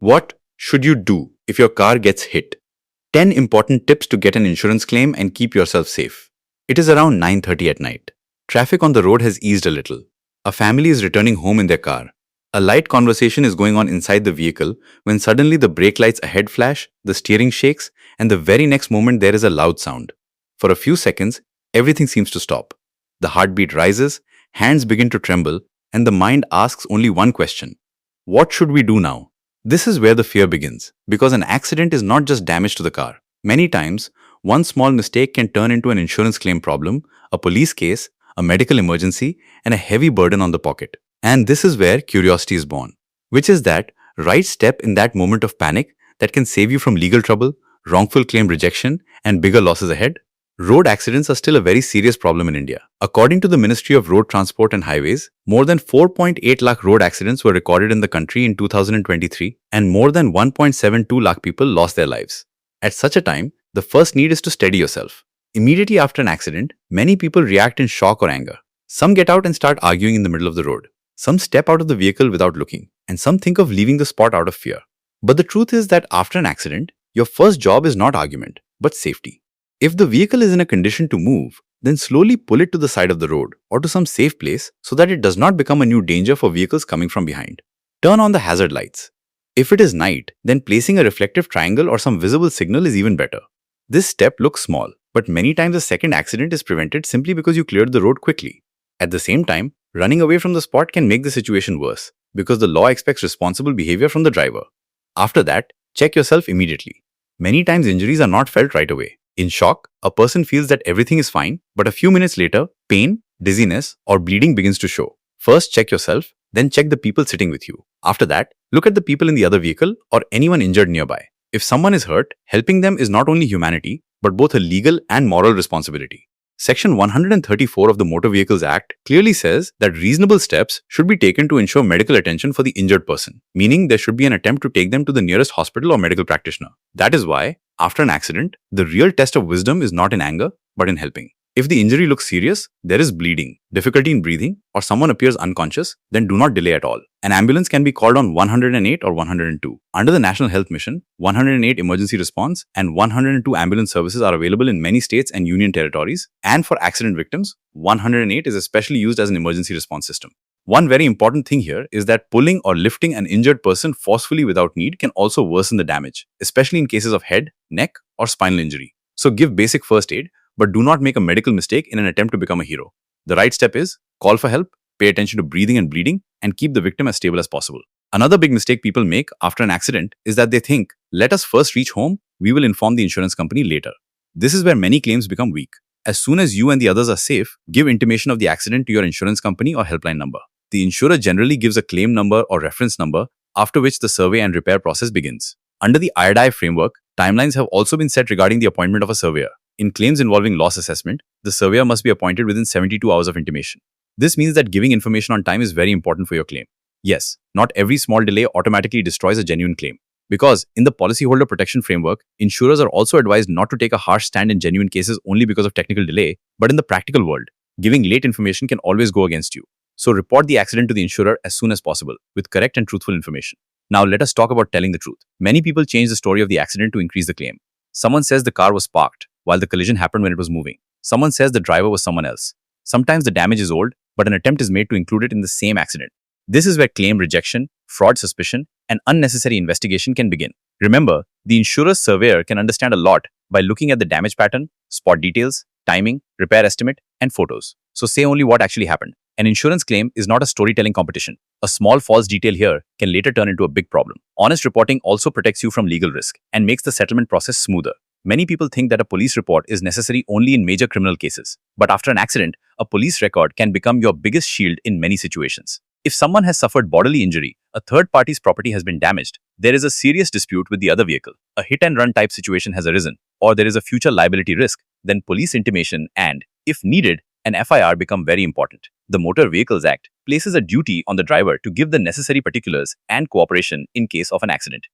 What should you do if your car gets hit? 10 important tips to get an insurance claim and keep yourself safe. It is around 9:30 at night. Traffic on the road has eased a little. A family is returning home in their car. A light conversation is going on inside the vehicle when suddenly the brake lights ahead flash, the steering shakes, and the very next moment there is a loud sound. For a few seconds, everything seems to stop. The heartbeat rises, hands begin to tremble, and the mind asks only one question: what should we do now? This is where the fear begins, because an accident is not just damage to the car. Many times, one small mistake can turn into an insurance claim problem, a police case, a medical emergency, and a heavy burden on the pocket. And this is where curiosity is born, which is that right step in that moment of panic that can save you from legal trouble, wrongful claim rejection, and bigger losses ahead. Road accidents are still a very serious problem in India. According to the Ministry of Road Transport and Highways, more than 4.8 lakh road accidents were recorded in the country in 2023, and more than 1.72 lakh people lost their lives. At such a time, the first need is to steady yourself. Immediately after an accident, many people react in shock or anger. Some get out and start arguing in the middle of the road. Some step out of the vehicle without looking, and some think of leaving the spot out of fear. But the truth is that after an accident, your first job is not argument, but safety. If the vehicle is in a condition to move, then slowly pull it to the side of the road or to some safe place so that it does not become a new danger for vehicles coming from behind. Turn on the hazard lights. If it is night, then placing a reflective triangle or some visible signal is even better. This step looks small, but many times a second accident is prevented simply because you cleared the road quickly. At the same time, running away from the spot can make the situation worse because the law expects responsible behavior from the driver. After that, check yourself immediately. Many times injuries are not felt right away. In shock, a person feels that everything is fine, but a few minutes later, pain, dizziness, or bleeding begins to show. First, check yourself, then check the people sitting with you. After that, look at the people in the other vehicle or anyone injured nearby. If someone is hurt, helping them is not only humanity, but both a legal and moral responsibility. Section 134 of the Motor Vehicles Act clearly says that reasonable steps should be taken to ensure medical attention for the injured person, meaning there should be an attempt to take them to the nearest hospital or medical practitioner. That is why, after an accident, the real test of wisdom is not in anger, but in helping. If the injury looks serious, there is bleeding, difficulty in breathing, or someone appears unconscious, then do not delay at all. An ambulance can be called on 108 or 102. Under the National Health Mission, 108 emergency response and 102 ambulance services are available in many states and union territories. And for accident victims, 108 is especially used as an emergency response system. One very important thing here is that pulling or lifting an injured person forcefully without need can also worsen the damage, especially in cases of head, neck, or spinal injury. So give basic first aid, but do not make a medical mistake in an attempt to become a hero. The right step is call for help, pay attention to breathing and bleeding, and keep the victim as stable as possible. Another big mistake people make after an accident is that they think, let us first reach home, we will inform the insurance company later. This is where many claims become weak. As soon as you and the others are safe, give intimation of the accident to your insurance company or helpline number. The insurer generally gives a claim number or reference number, after which the survey and repair process begins. Under the 𝐼RDAI framework, timelines have also been set regarding the appointment of a surveyor. In claims involving loss assessment, the surveyor must be appointed within 72 hours of intimation. This means that giving information on time is very important for your claim. Yes, not every small delay automatically destroys a genuine claim. Because in the policyholder protection framework, insurers are also advised not to take a harsh stand in genuine cases only because of technical delay, but in the practical world, giving late information can always go against you. So report the accident to the insurer as soon as possible with correct and truthful information. Now let us talk about telling the truth. Many people change the story of the accident to increase the claim. Someone says the car was parked while the collision happened when it was moving. Someone says the driver was someone else. Sometimes the damage is old, but an attempt is made to include it in the same accident. This is where claim rejection, fraud suspicion, and unnecessary investigation can begin. Remember, the insurer's surveyor can understand a lot by looking at the damage pattern, spot details, timing, repair estimate, and photos. So say only what actually happened. An insurance claim is not a storytelling competition. A small false detail here can later turn into a big problem. Honest reporting also protects you from legal risk and makes the settlement process smoother. Many people think that a police report is necessary only in major criminal cases. But after an accident, a police record can become your biggest shield in many situations. If someone has suffered bodily injury, a third party's property has been damaged, there is a serious dispute with the other vehicle, a hit-and-run type situation has arisen, or there is a future liability risk, then police intimation and, if needed, an FIR become very important. The Motor Vehicles Act places a duty on the driver to give the necessary particulars and cooperation in case of an accident.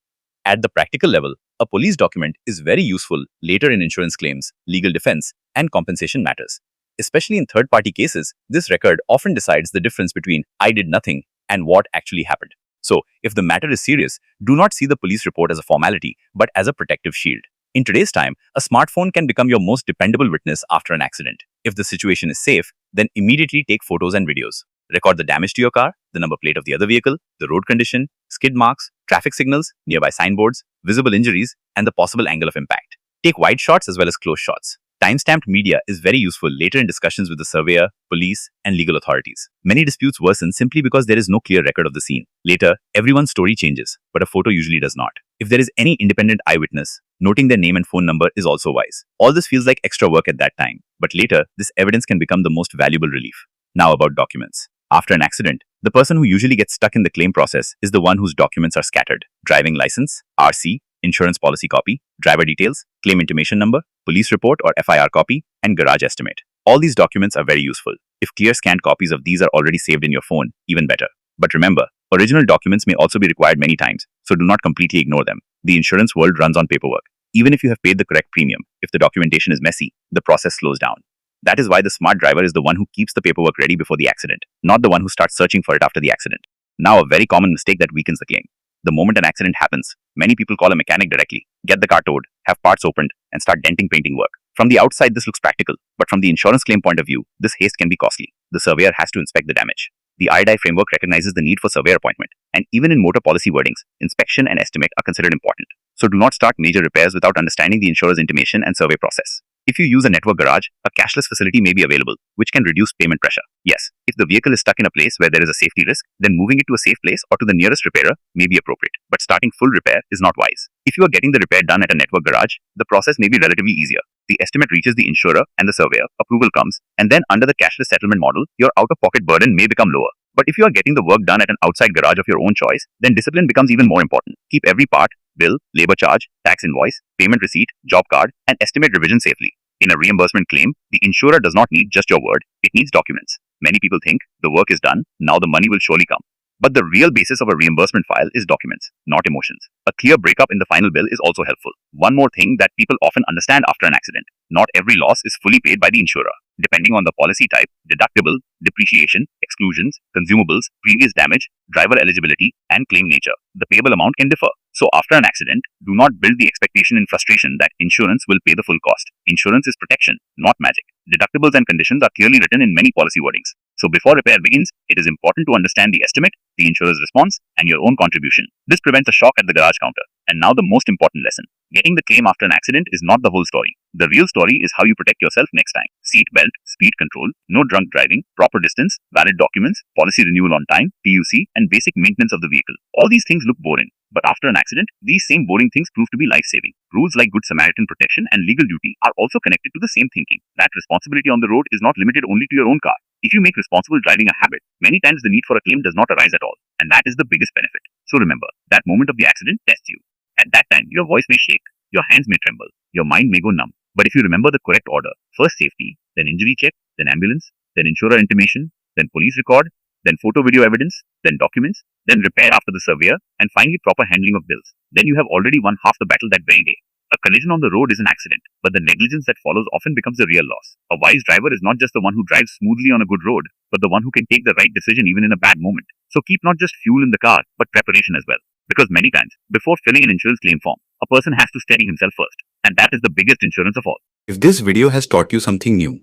At the practical level, a police document is very useful later in insurance claims, legal defense, and compensation matters. Especially in third-party cases, this record often decides the difference between I did nothing and what actually happened. So, if the matter is serious, do not see the police report as a formality, but as a protective shield. In today's time, a smartphone can become your most dependable witness after an accident. If the situation is safe, then immediately take photos and videos. Record the damage to your car, the number plate of the other vehicle, the road condition, skid marks, traffic signals, nearby signboards, visible injuries, and the possible angle of impact. Take wide shots as well as close shots. Time-stamped media is very useful later in discussions with the surveyor, police, and legal authorities. Many disputes worsen simply because there is no clear record of the scene. Later, everyone's story changes, but a photo usually does not. If there is any independent eyewitness, noting their name and phone number is also wise. All this feels like extra work at that time, but later, this evidence can become the most valuable relief. Now about documents. After an accident, the person who usually gets stuck in the claim process is the one whose documents are scattered. Driving license, RC, insurance policy copy, driver details, claim intimation number, police report or FIR copy, and garage estimate. All these documents are very useful. If clear scanned copies of these are already saved in your phone, even better. But remember, original documents may also be required many times, so do not completely ignore them. The insurance world runs on paperwork. Even if you have paid the correct premium, if the documentation is messy, the process slows down. That is why the smart driver is the one who keeps the paperwork ready before the accident, not the one who starts searching for it after the accident. Now, a very common mistake that weakens the claim. The moment an accident happens, many people call a mechanic directly, get the car towed, have parts opened, and start denting painting work. From the outside, this looks practical, but from the insurance claim point of view, this haste can be costly. The surveyor has to inspect the damage. The 𝐼DI framework recognizes the need for surveyor appointment, and even in motor policy wordings, inspection and estimate are considered important. So do not start major repairs without understanding the insurer's intimation and survey process. If you use a network garage, a cashless facility may be available, which can reduce payment pressure. Yes, if the vehicle is stuck in a place where there is a safety risk, then moving it to a safe place or to the nearest repairer may be appropriate. But starting full repair is not wise. If you are getting the repair done at a network garage, the process may be relatively easier. The estimate reaches the insurer and the surveyor, approval comes, and then under the cashless settlement model, your out-of-pocket burden may become lower. But if you are getting the work done at an outside garage of your own choice, then discipline becomes even more important. Keep every part, bill, labor charge, tax invoice, payment receipt, job card, and estimate revision safely. In a reimbursement claim, the insurer does not need just your word, it needs documents. Many people think the work is done, now the money will surely come. But the real basis of a reimbursement file is documents, not emotions. A clear breakup in the final bill is also helpful. One more thing that people often understand after an accident: not every loss is fully paid by the insurer. Depending on the policy type, deductible, depreciation, exclusions, consumables, previous damage, driver eligibility, and claim nature, the payable amount can differ. So after an accident, do not build the expectation in frustration that insurance will pay the full cost. Insurance is protection, not magic. Deductibles and conditions are clearly written in many policy wordings. So before repair begins, it is important to understand the estimate, the insurer's response, and your own contribution. This prevents a shock at the garage counter. And now the most important lesson. Getting the claim after an accident is not the whole story. The real story is how you protect yourself next time. Seat belt, speed control, no drunk driving, proper distance, valid documents, policy renewal on time, PUC, and basic maintenance of the vehicle. All these things look boring. But after an accident, these same boring things prove to be life-saving. Rules like Good Samaritan protection and legal duty are also connected to the same thinking. That responsibility on the road is not limited only to your own car. If you make responsible driving a habit, many times the need for a claim does not arise at all. And that is the biggest benefit. So remember, that moment of the accident tests you. At that time, your voice may shake, your hands may tremble, your mind may go numb. But if you remember the correct order, first safety, then injury check, then ambulance, then insurer intimation, then police record, then photo video evidence, then documents, then repair after the surveyor, and finally proper handling of bills, then you have already won half the battle that very day. A collision on the road is an accident, but the negligence that follows often becomes the real loss. A wise driver is not just the one who drives smoothly on a good road, but the one who can take the right decision even in a bad moment. So keep not just fuel in the car, but preparation as well. Because many times, before filling an insurance claim form, a person has to steady himself first. And that is the biggest insurance of all. If this video has taught you something new,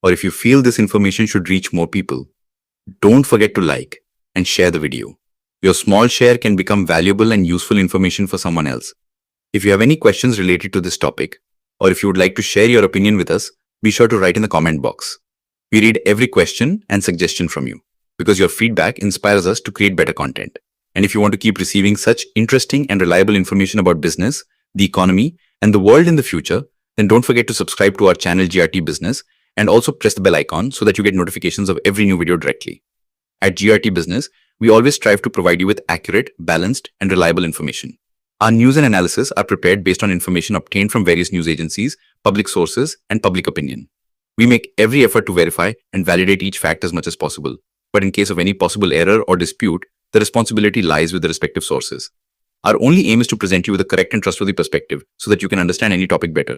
or if you feel this information should reach more people, don't forget to like and share the video. Your small share can become valuable and useful information for someone else. If you have any questions related to this topic, or if you would like to share your opinion with us, be sure to write in the comment box. We read every question and suggestion from you, because your feedback inspires us to create better content. And if you want to keep receiving such interesting and reliable information about business, the economy, and the world in the future, then don't forget to subscribe to our channel GRT Business and also press the bell icon so that you get notifications of every new video directly. At GRT Business, we always strive to provide you with accurate, balanced, and reliable information. Our news and analysis are prepared based on information obtained from various news agencies, public sources, and public opinion. We make every effort to verify and validate each fact as much as possible. But in case of any possible error or dispute, the responsibility lies with the respective sources. Our only aim is to present you with a correct and trustworthy perspective so that you can understand any topic better.